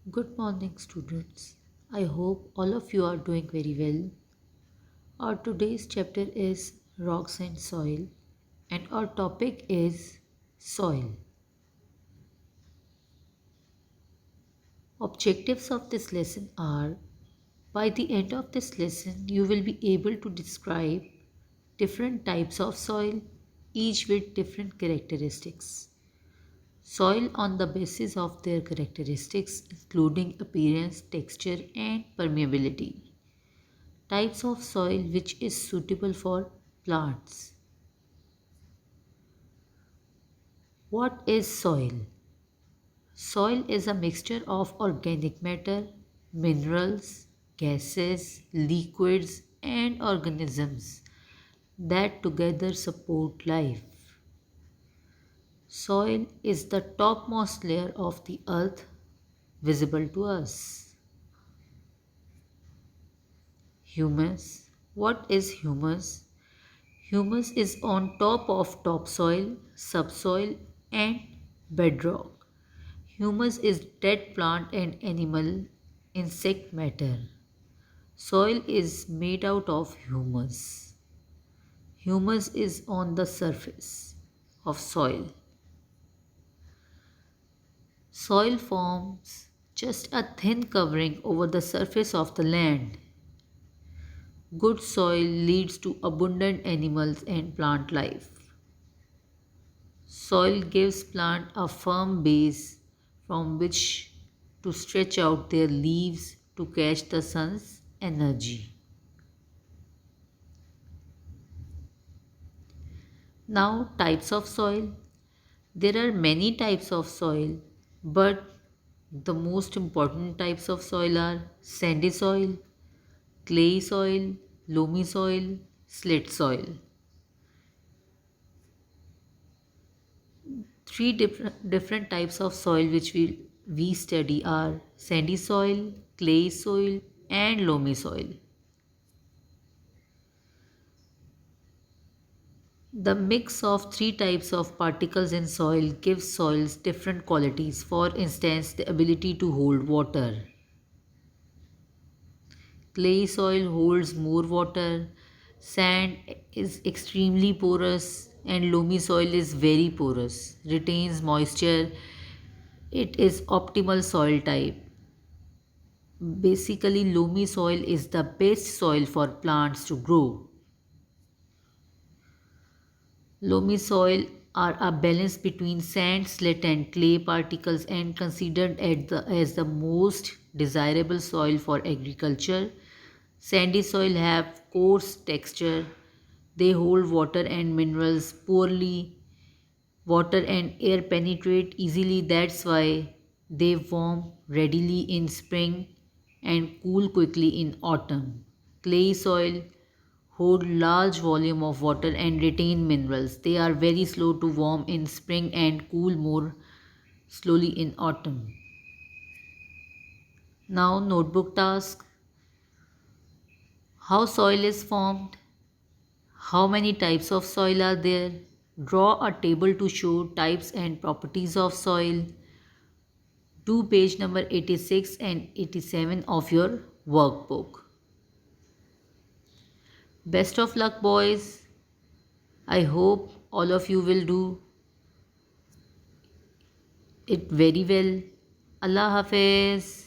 Good morning, students. I hope all of you are doing very well. Our today's chapter is Rocks and Soil, and our topic is soil. Objectives of this lesson are by the end of this lesson, you will be able to describe different types of soil, each with different characteristics. Soil on the basis of their characteristics, including appearance, texture, and permeability. Types of soil which is suitable for plants. What is soil? Soil is a mixture of organic matter, minerals, gases, liquids, and organisms that together support life. Soil is the topmost layer of the earth visible to us. Humus. What is humus? Humus is on top of topsoil, subsoil, and bedrock. Humus is dead plant and animal insect matter. Soil is made out of humus. Humus is on the surface of soil. Soil forms just a thin covering over the surface of the land. Good soil leads to abundant animals and plant life. Soil gives plant a firm base from which to stretch out their leaves to catch the sun's energy. Now, types of soil. There are many types of soil, but the most important types of soil are sandy soil, clay soil, loamy soil, slate soil. Three different types of soil which we study are sandy soil, clay soil, and loamy soil. The mix of three types of particles in soil gives soils different qualities. For instance, the ability to hold water. Clay soil holds more water, sand is extremely porous, and loamy soil is very porous, retains moisture. It is optimal soil type. Basically, loamy soil is the best soil for plants to grow. Loamy soil are a balance between sand, slate, and clay particles and considered as the most desirable soil for agriculture. Sandy soil have coarse texture. They hold water and minerals poorly. Water and air penetrate easily, that's why they warm readily in spring and cool quickly in autumn. Clay soil hold large volume of water and retain minerals. They are very slow to warm in spring and cool more slowly in autumn. Now notebook task. How soil is formed? How many types of soil are there? Draw a table to show types and properties of soil. Do page number 86 and 87 of your workbook. Best of luck, boys. I hope all of you will do it very well. Allah Hafiz.